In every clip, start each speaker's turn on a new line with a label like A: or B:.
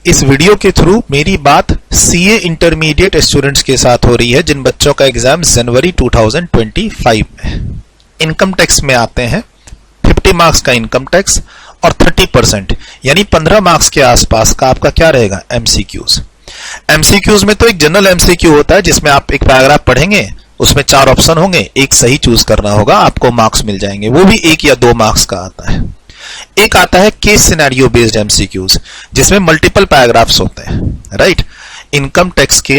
A: इस वीडियो के थ्रू मेरी बात सीए इंटरमीडिएट स्टूडेंट्स के साथ हो रही है जिन बच्चों का एग्जाम जनवरी 2025 में। इनकम टैक्स में आते हैं 50 मार्क्स का इनकम टैक्स और 30% यानी 15 मार्क्स के आसपास का आपका क्या रहेगा एमसीक्यूज। एमसीक्यूज में तो एक जनरल एमसीक्यू होता है जिसमें आप एक पैराग्राफ पढ़ेंगे, उसमें 4 ऑप्शन होंगे, एक सही चूज करना होगा, आपको मार्क्स मिल जाएंगे, वो भी 1 या 2 मार्क्स का आता है। एक आता है केस सिनेरियो बेस्ड एमसीक्यूज जिसमें मल्टीपल पैराग्राफ्स होते हैं। राइट, इनकम टैक्स के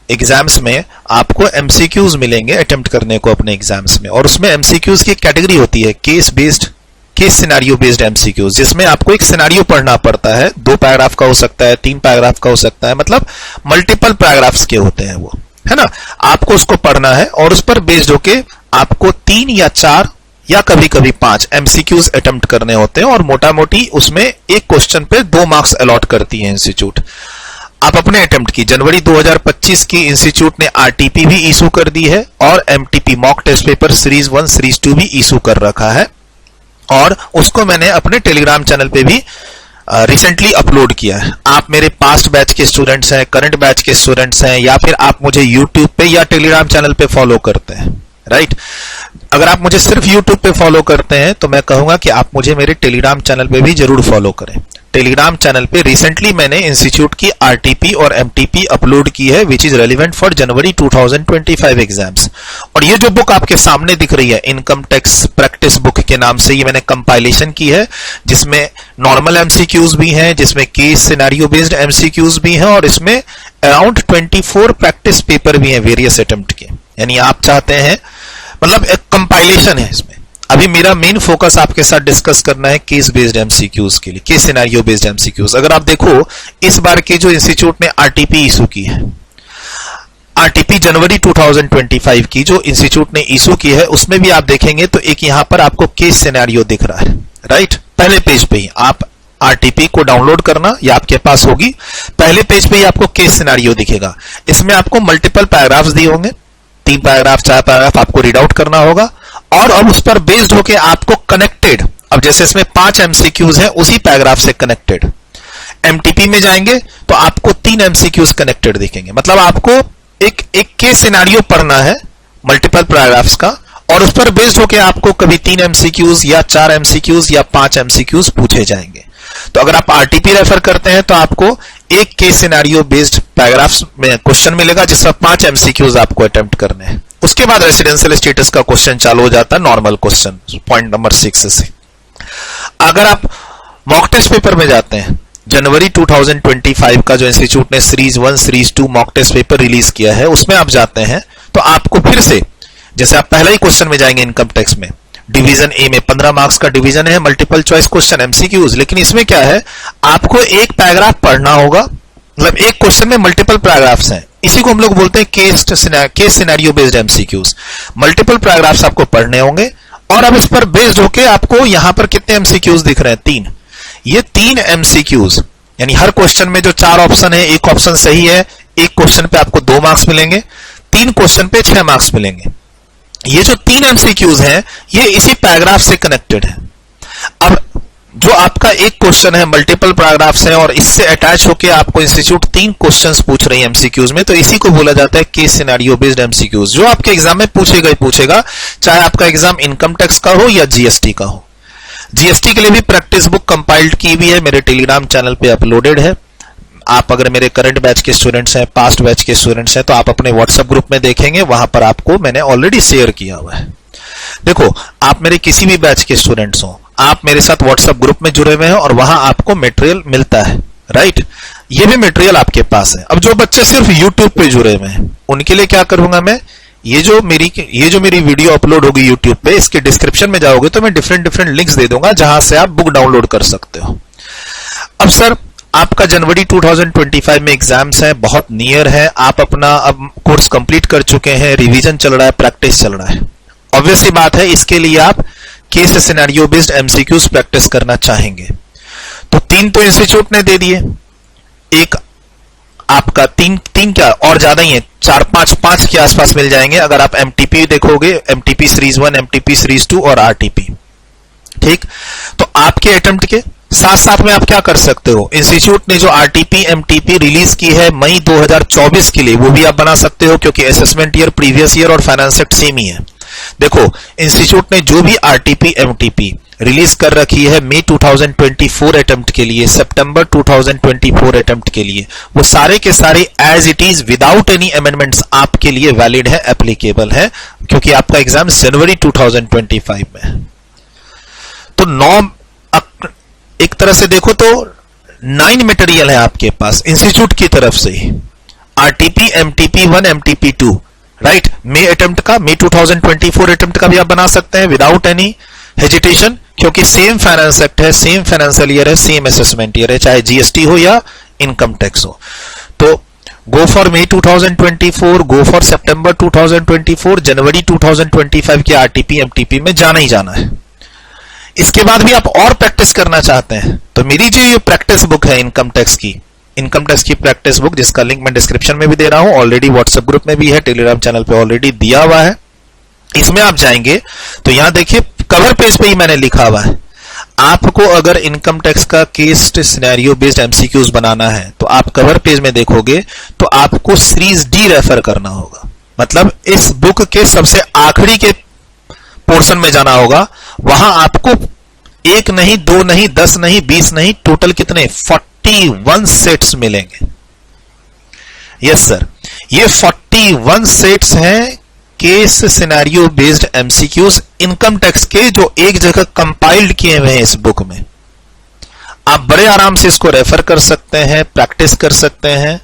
A: एग्जाम्स में आपको एमसीक्यूज मिलेंगे अटेम्प्ट करने को अपने एग्जाम्स में, और उसमें एमसीक्यूज की कैटेगरी होती है केस सिनेरियो बेस्ड एमसीक्यूज जिसमें आपको एक सिनेरियो पढ़ना पड़ता है। 2 पैराग्राफ का हो सकता है, 3 पैराग्राफ का हो सकता है, मतलब मल्टीपल पैराग्राफ्स के होते हैं वो, है ना। आपको उसको पढ़ना है और उस पर बेस्ड होके आपको 3 या 4 या कभी कभी 5 एमसीक्यूज अटेम्प्ट करने होते हैं, और मोटा मोटी उसमें एक क्वेश्चन पे 2 मार्क्स अलॉट करती है इंस्टीट्यूट। आप अपने अटेम्प्ट की जनवरी 2025 की इंस्टीट्यूट ने आरटीपी भी इशू कर दी है और MTP mock test paper series 1 series 2 भी इशू कर रखा है, और उसको मैंने अपने टेलीग्राम चैनल पे भी रिसेंटली अपलोड किया है। आप मेरे पास्ट बैच के स्टूडेंट्स हैं, करंट बैच के स्टूडेंट्स हैं, या फिर आप मुझे यूट्यूब पे या टेलीग्राम चैनल पे फॉलो करते हैं। राइट, अगर आप मुझे सिर्फ यूट्यूब पे फॉलो करते हैं तो मैं कहूंगा कि आप मुझे मेरे टेलीग्राम चैनल पे भी जरूर फॉलो करें। टेलीग्राम चैनल पे रिसेंटली मैंने इंस्टीट्यूट की आरटीपी और एमटीपी अपलोड की है which is relevant for January 2025 exams. और ये जो बुक आपके सामने दिख रही है इनकम टैक्स प्रैक्टिस बुक के नाम से, ये मैंने कंपाइलेशन की है जिसमें नॉर्मल एमसीक्यूज भी हैं, जिसमें केस सिनेरियो बेस्ड एमसीक्यूज भी हैं, और इसमें अराउंड 24 प्रैक्टिस पेपर भी हैं वेरियस अटेम्प्ट के। यानी आप चाहते हैं, मतलब एक कंपाइलेशन है इसमें। अभी मेरा मेन फोकस आपके साथ डिस्कस करना है केस बेस्ड एमसीक्यूज के लिए, केस सिनेरियो बेस्ड एमसीक्यूज। अगर आप देखो इस बार के जो इंस्टीट्यूट ने आरटीपी इशू की है, आरटीपी जनवरी 2025 की जो इंस्टीट्यूट ने इशू की है, उसमें भी आप देखेंगे तो एक यहां पर आपको केस सिनेरियो दिख रहा है। राइट, पहले पेज पे ही आप आरटीपी को डाउनलोड करना, या आपके पास होगी, पहले पेज पे ही आपको केस सिनेरियो दिखेगा। इसमें आपको मल्टीपल पैराग्राफ्स दिए होंगे, 3 पैराग्राफ 4 पैराग्राफ आपको रीड आउट करना होगा, और अब उस पर बेस्ड होके आपको कनेक्टेड, अब जैसे इसमें 5 एमसीक्यूज है उसी पैराग्राफ से कनेक्टेड, एमटीपी में जाएंगे तो आपको 3 एमसीक्यूज कनेक्टेड दिखेंगे। मतलब आपको एक केस सिनेरियो पढ़ना है मल्टीपल पैराग्राफ्स का, और उस पर बेस्ड होके आपको कभी 3 एमसीक्यूज या 4 एमसीक्यूज या 5 एमसीक्यूज पूछे जाएंगे। तो अगर आप आरटीपी रेफर करते हैं तो आपको एक केस सिनेरियो बेस्ड पैराग्राफ्स में क्वेश्चन मिलेगा जिसमें 5 एमसीक्यूज आपको अटेम्प्ट करने हैं। उसके बाद रेसिडेंशियल स्टेटस का क्वेश्चन चालू हो जाता है, नॉर्मल क्वेश्चन पॉइंट नंबर 6 से। अगर आप मॉक टेस्ट पेपर में जाते हैं, जनवरी 2025 का जो इंस्टीट्यूट ने series 1 series 2 mock test paper release किया है, उसमें आप जाते हैं तो आपको फिर से, जैसे आप पहले ही क्वेश्चन में जाएंगे इनकम टैक्स में, डिवीजन ए में 15 मार्क्स का डिवीजन है, मल्टीपल चॉइस क्वेश्चन एमसीक्यूज, लेकिन इसमें क्या है, आपको एक पैराग्राफ पढ़ना होगा, मतलब एक क्वेश्चन में मल्टीपल पैराग्राफ्स हैं, इसी को हम लोग बोलते हैं case scenario based MCQs. Multiple paragraphs आपको पढ़ने होंगे, और अब इस पर बेस्ड होके आपको यहां पर कितने एमसीक्यूज दिख रहे हैं, 3। ये 3 एमसीक्यूज, यानी हर क्वेश्चन में जो 4 ऑप्शन है, एक ऑप्शन सही है, एक क्वेश्चन पे आपको 2 मार्क्स मिलेंगे, 3 क्वेश्चन पे 6 मार्क्स मिलेंगे। ये जो 3 एमसीक्यूज हैं ये इसी पैराग्राफ से कनेक्टेड है। अब जो आपका एक क्वेश्चन है, मल्टीपल पैराग्राफ्स हैं, और इससे अटैच होकर आपको इंस्टीट्यूट 3 क्वेश्चंस पूछ रही है एमसीक्यूज में, तो इसी को बोला जाता है केस सिनेरियो बेस्ड एमसीक्यूज, जो आपके एग्जाम में पूछेगा ही पूछेगा, चाहे आपका एग्जाम इनकम टैक्स का हो या जीएसटी का हो। जीएसटी के लिए भी प्रैक्टिस बुक कंपाइल्ड की हुई है, मेरे टेलीग्राम चैनल पे अपलोडेड है। आप अगर मेरे करंट बैच के स्टूडेंट्स हैं, पास्ट बैच के स्टूडेंट्स हैं, तो आप अपने व्हाट्सएप ग्रुप में देखेंगे, वहां पर आपको मैंने ऑलरेडी शेयर किया हुआ है। देखो, आप मेरे किसी भी बैच के स्टूडेंट्स हो, आप मेरे साथ व्हाट्सएप ग्रुप में जुड़े हुए हैं और वहां आपको मटेरियल मिलता है। राइट, ये भी मटेरियल आपके पास है। अब जो बच्चे सिर्फ यूट्यूब पे जुड़े हुए हैं, उनके लिए क्या करूंगा मैं, ये जो मेरी वीडियो अपलोड होगी यूट्यूब पे, इसके डिस्क्रिप्शन में जाओगे तो मैं डिफरेंट लिंक्स दे दूंगा जहां से आप बुक डाउनलोड कर सकते हो। अब सर, आपका जनवरी 2025 में एग्जाम्स है, बहुत नियर है, आप अपना अब कोर्स कंप्लीट कर चुके हैं, रिवीजन चल रहा है, प्रैक्टिस चल रहा है। ऑब्वियस सी बात है, इसके लिए आप case scenario based MCQs practice करना चाहेंगे। तो 3 तो इंस्टीट्यूट ने दे दिए, एक आपका 3 क्या और ज्यादा ही है, 4-5 के आसपास मिल जाएंगे अगर आप एमटीपी देखोगे, एमटीपी सीरीज 1, एमटीपी सीरीज 2 और आरटीपी। ठीक, तो आपके अटेम्प्ट के साथ साथ में आप क्या कर सकते हो, इंस्टीट्यूट ने जो आरटीपी एमटीपी रिलीज की है मई 2024 के लिए, वो भी आप बना सकते हो, क्योंकि असेसमेंट ईयर, प्रीवियस ईयर और फाइनेंस एक्ट सेम ही है। देखो, इंस्टीट्यूट ने जो भी आरटीपी एमटीपी रिलीज कर रखी है मई 2024 अटेम्प्ट के लिए, सितंबर 2024 अटेम्प्ट के लिए, वो सारे के सारे as it is without any amendments आपके लिए वैलिड है, एप्लीकेबल है, क्योंकि आपका एग्जाम जनवरी 2025 में है। तो 9 एक तरह से देखो तो 9 मटेरियल है आपके पास इंस्टीट्यूट की तरफ से ही, आरटीपी एमटीपी 1 एमटीपी 2, राइट। मे अटेम्प्ट का, मे 2024 अटेम्प्ट का भी आप बना सकते हैं विदाउट एनी हेजिटेशन, क्योंकि सेम फाइनेंस एक्ट है, सेम फाइनेंशियल ईयर है, सेम असेसमेंट ईयर है, चाहे जीएसटी हो या इनकम टैक्स हो। तो go for may 2024, go for सितंबर 2024, जनवरी 2025 के आरटीपी एमटीपी में जाना ही जाना है। इसके बाद भी आप और प्रैक्टिस करना चाहते हैं तो मेरी जो ये प्रैक्टिस बुक है इनकम टैक्स की प्रैक्टिस बुक, जिसका लिंक मैं डिस्क्रिप्शन में भी दे रहा हूं, ऑलरेडी व्हाट्सएप ग्रुप में भी है, टेलीग्राम चैनल पे ऑलरेडी दिया हुआ है। इसमें आप जाएंगे तो यहां देखिए कवर पेज पे ही मैंने लिखा हुआ है, आपको अगर इनकम टैक्स का केस सिनेरियो बेस्ड एमसीक्यूज बनाना है तो आप कवर पेज में देखोगे तो आपको सीरीज डी रेफर करना होगा, मतलब इस बुक के सबसे आखिरी के पोर्शन में जाना होगा। वहां आपको 1 नहीं, 2 नहीं, 10 नहीं, 20 नहीं, टोटल कितने 41 सेट्स मिलेंगे। यस सर, ये 41 सेट्स हैं case scenario based MCQs income tax के, जो एक जगह कंपाइल्ड किए हुए हैं इस बुक में। आप बड़े आराम से इसको रेफर कर सकते हैं, प्रैक्टिस कर सकते हैं,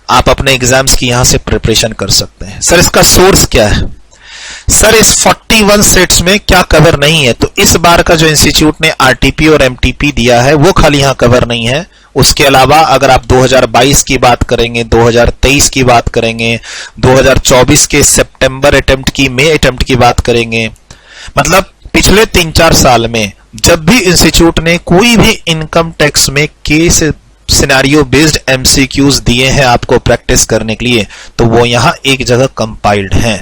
A: आप अपने एग्जाम्स की यहां से प्रिपरेशन कर सकते हैं। सर इसका सोर्स क्या है? सर इस 41 सेट्स में क्या कवर नहीं है, तो इस बार का जो इंस्टीट्यूट ने आरटीपी और एमटीपी दिया है वो खाली यहां कवर नहीं है। उसके अलावा अगर आप 2022 की बात करेंगे, 2023 की बात करेंगे, 2024 के सितंबर अटेम्प्ट की, मई अटेम्प्ट की बात करेंगे, मतलब पिछले 3-4 साल में जब भी इंस्टीट्यूट ने कोई भी इनकम टैक्स में केस सिनेरियो बेस्ड एमसीक्यूज दिए हैं आपको प्रैक्टिस करने के लिए, तो वो यहां एक जगह कंपाइल्ड हैं।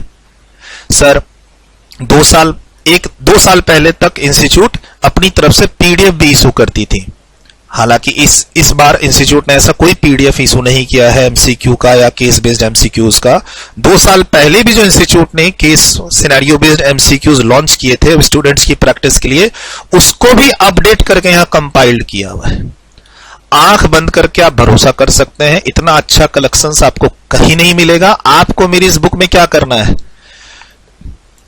A: सर 2 साल पहले तक इंस्टीट्यूट अपनी तरफ से पीडीएफ भी इशू करती थी, हालांकि इस बार इंस्टीट्यूट ने ऐसा कोई पीडीएफ इशू नहीं किया है एमसीक्यू का या केस बेस्ड एमसीक्यूज का। 2 साल पहले भी जो इंस्टीट्यूट ने case scenario based MCQs launch किए थे स्टूडेंट्स की प्रैक्टिस के लिए, उसको भी अपडेट करके यहां कंपाइल्ड किया हुआ है। आंख बंद करके आप भरोसा कर सकते हैं, इतना अच्छा कलेक्शंस आपको कहीं नहीं मिलेगा। आपको मेरी इस बुक में क्या करना है,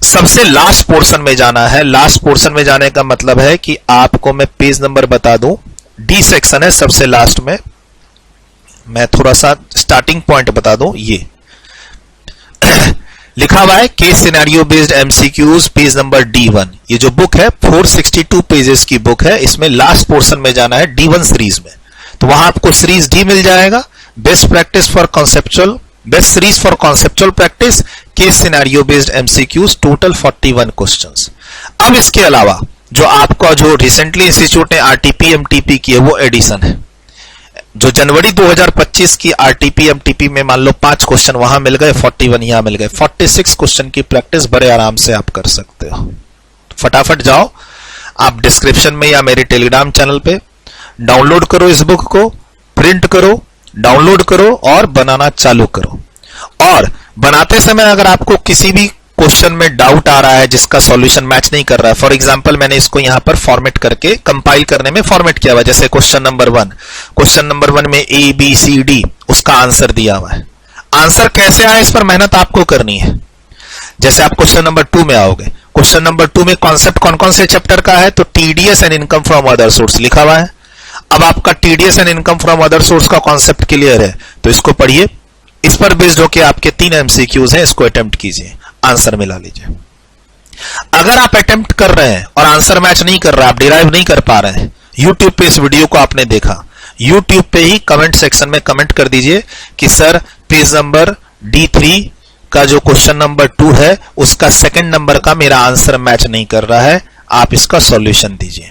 A: सबसे लास्ट पोर्शन में जाना है। लास्ट पोर्शन में जाने का मतलब है कि आपको मैं पेज नंबर बता दूं, डी सेक्शन है सबसे लास्ट में। मैं थोड़ा सा स्टार्टिंग पॉइंट बता दूं, ये लिखा हुआ है case scenario based MCQs page number D1। ये जो बुक है 462 पेजेस की बुक है, इसमें लास्ट पोर्शन में जाना है D1 सीरीज में, तो वहां आपको सीरीज डी मिल जाएगा, best practice for conceptual, best series for conceptual practice, case scenario based MCQs, total 41 questions. अब इसके अलावा जो आपका जो रिसेंटली इंस्टीट्यूट ने आरटीपी एमटीपी की है वो एडिशन है। जो जनवरी 2025 की आरटीपी एमटीपी में मान लो 5 क्वेश्चन वहां मिल गए, 41 यहां मिल गए, 46 क्वेश्चन की प्रैक्टिस बड़े आराम से आप कर सकते हो। फटाफट जाओ आप डिस्क्रिप्शन में या मेरे टेलीग्राम चैनल पे डाउनलोड करो, इस बुक को प्रिंट करो, डाउनलोड करो और बनाना चालू करो। और बनाते समय अगर आपको किसी भी क्वेश्चन में डाउट आ रहा है जिसका सॉल्यूशन मैच नहीं कर रहा है, फॉर एग्जांपल मैंने इसको यहां पर फॉर्मेट करके कंपाइल करने में फॉर्मेट किया हुआ है, जैसे क्वेश्चन नंबर 1 में A B C D उसका आंसर दिया हुआ है। आंसर कैसे आए इस पर मेहनत आपको करनी है। जैसे आप क्वेश्चन नंबर 2 में आओगे, क्वेश्चन नंबर 2 में कॉन्सेप्ट कौन कौन से चैप्टर का है, तो TDS and income from other source लिखा हुआ है। अब आपका TDS and income from other source का कॉन्सेप्ट क्लियर है तो इसको पढ़िए, इस पर बेस्ड होकर आपके 3 एमसीक्यूज हैं, इसको अटेम्प्ट कीजिए, आंसर मिला लीजिए। अगर आप अटेम्प्ट कर रहे हैं और आंसर मैच नहीं कर रहा, आप डिराइव नहीं कर पा रहे हैं, यूट्यूब पे इस वीडियो को आपने देखा, यूट्यूब पे ही कमेंट सेक्शन में कमेंट कर दीजिए कि सर पेज नंबर D3 का जो क्वेश्चन नंबर 2 है उसका सेकंड नंबर का मेरा आंसर मैच नहीं कर रहा है, आप इसका सॉल्यूशन दीजिए।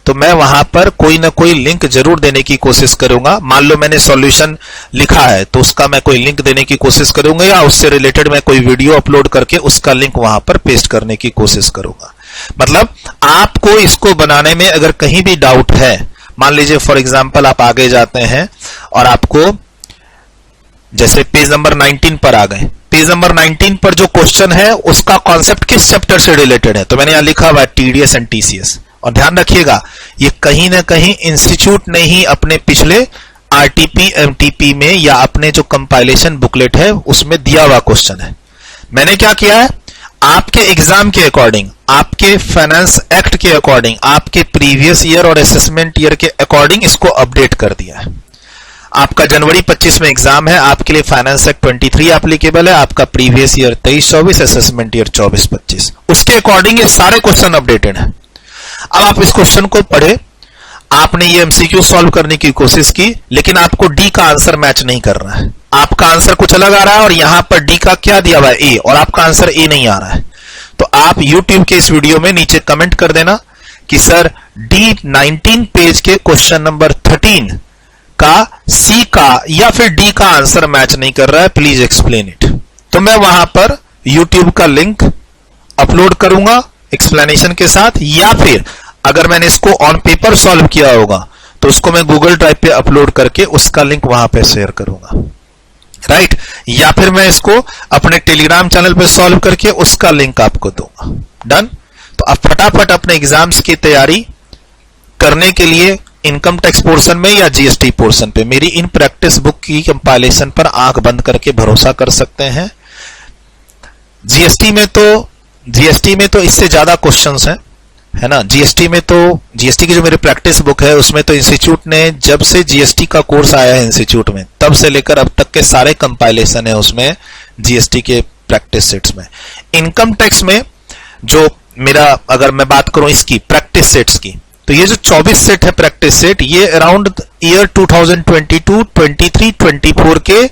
A: तो मैं वहां पर कोई ना कोई लिंक जरूर देने की कोशिश करूंगा। मान लो मैंने सॉल्यूशन लिखा है तो उसका मैं कोई लिंक देने की कोशिश करूंगा, या उससे रिलेटेड मैं कोई वीडियो अपलोड करके उसका लिंक वहां पर पेस्ट करने की कोशिश करूंगा। मतलब आपको इसको बनाने में अगर कहीं भी डाउट है, मान लीजिए फॉर एग्जांपल आप आगे जाते हैं और आपको जैसे पेज नंबर 19 पर आ गए, पेज नंबर 19 पर जो क्वेश्चन है उसका कॉन्सेप्ट किस चैप्टर से रिलेटेड है, तो मैंने यहां लिखा हुआ है टीडीएस एंड टीसीएस। और ध्यान रखिएगा ये कहीं ना कहीं इंस्टीट्यूट ने ही अपने पिछले आरटीपी एमटीपी में या अपने जो कंपाइलेशन बुकलेट है उसमें दिया हुआ क्वेश्चन है। मैंने क्या किया है, आपके एग्जाम के अकॉर्डिंग, आपके फाइनेंस एक्ट के अकॉर्डिंग, आपके प्रीवियस ईयर और असेसमेंट ईयर के अकॉर्डिंग इसको अपडेट कर दिया है। आपका जनवरी 25 में एग्जाम है, आपके लिए फाइनेंस एक्ट 23 एप्लीकेबल है, आपका प्रीवियस ईयर 23-24, असेसमेंट ईयर 24-25, उसके अकॉर्डिंग ये सारे क्वेश्चन अपडेटेड है। अब आप इस क्वेश्चन को पढ़े, आपने ये एमसीक्यू सॉल्व करने की कोशिश की, लेकिन आपको डी का आंसर मैच नहीं कर रहा है, आपका आंसर कुछ अलग आ रहा है और यहां पर डी का क्या दिया हुआ है ए, और आपका आंसर ए नहीं आ रहा है, तो आप YouTube के इस वीडियो में नीचे कमेंट कर देना कि सर D19 पेज के क्वेश्चन नंबर 13 का सी का या फिर डी का आंसर मैच नहीं कर रहा है, प्लीज एक्सप्लेन इट। तो मैं वहां पर YouTube का लिंक अपलोड करूंगा एक्सप्लेनेशन के साथ, या फिर अगर मैंने इसको ऑन पेपर सॉल्व किया होगा तो उसको मैं गूगल ड्राइव पे अपलोड करके उसका लिंक वहां पे शेयर करूंगा, राइट, या फिर मैं इसको अपने टेलीग्राम चैनल पे सॉल्व करके उसका लिंक आपको दूंगा। डन। तो आप फटाफट अपने एग्जाम्स की तैयारी करने के लिए इनकम टैक्स पोर्शन में या जीएसटी पोर्शन पे मेरी इन प्रैक्टिस बुक की कंपाइलेशन पर आंख बंद करके भरोसा कर सकते हैं। जीएसटी में तो इससे ज्यादा क्वेश्चंस हैं, है ना। जीएसटी की जो मेरी प्रैक्टिस बुक है उसमें तो इंस्टीट्यूट ने जब से जीएसटी का कोर्स आया है इंस्टीट्यूट में तब से लेकर अब तक के सारे कंपाइलेशन है उसमें जीएसटी के प्रैक्टिस सेट्स में। इनकम टैक्स में जो मेरा, अगर मैं बात करूं इसकी प्रैक्टिस सेट्स की, तो ये जो 24 सेट है प्रैक्टिस सेट, ये अराउंड ईयर 2022, 23, 24 के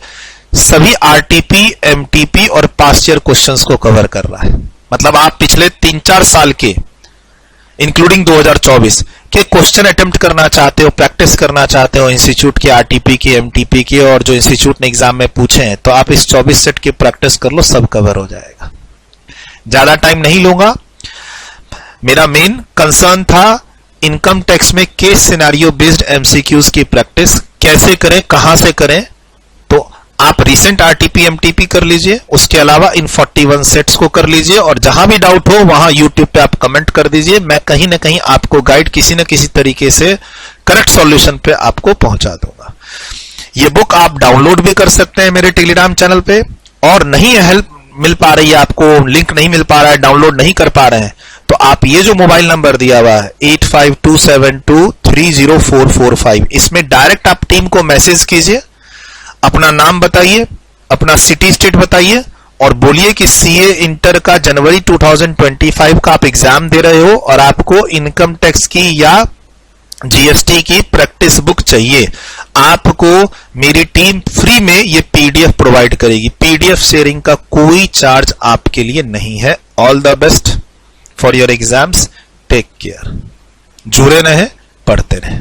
A: सभी आरटीपी, एमटीपी और पास्ट ईयर क्वेश्चंस को कवर कर रहा है। मतलब आप पिछले 3-4 साल के इंक्लूडिंग 2024 के क्वेश्चन अटेम्प्ट करना चाहते हो, प्रैक्टिस करना चाहते हो इंस्टीट्यूट के आरटीपी के, एमटीपी के, और जो इंस्टीट्यूट ने एग्जाम में पूछे हैं, तो आप इस 24 सेट की प्रैक्टिस कर लो, सब कवर हो जाएगा। ज्यादा टाइम नहीं लूंगा। मेरा मेन कंसर्न था इनकम टैक्स में केस सिनेरियो बेस्ड एमसीक्यूज की प्रैक्टिस कैसे करें, कहां से करें। तो आप रिसेंट आरटीपी एमटीपी कर लीजिए, उसके अलावा इन 41 सेट्स को कर लीजिए, और जहां भी डाउट हो वहां यूट्यूब पे आप कमेंट कर दीजिए, मैं कहीं ना कहीं आपको गाइड किसी न किसी तरीके से करेक्ट सॉल्यूशन पे आपको पहुंचा दूंगा। ये बुक आप डाउनलोड भी कर सकते हैं मेरे टेलीग्राम चैनल पे, और नहीं हेल्प मिल पा रही है आपको, लिंक नहीं मिल पा रहा है, डाउनलोड नहीं कर पा रहे हैं, तो आप ये जो मोबाइल नंबर दिया हुआ है 8527230445, इसमें डायरेक्ट आप टीम को मैसेज कीजिए, अपना नाम बताइए, अपना सिटी स्टेट बताइए, और बोलिए कि सीए इंटर का जनवरी 2025 का आप एग्जाम दे रहे हो और आपको इनकम टैक्स की या जीएसटी की प्रैक्टिस बुक चाहिए। आपको मेरी टीम फ्री में ये पीडीएफ प्रोवाइड करेगी। पीडीएफ शेयरिंग का कोई चार्ज आपके लिए नहीं है। All the best for your exams, take care. जुड़े रहे, पढ़ते रहे।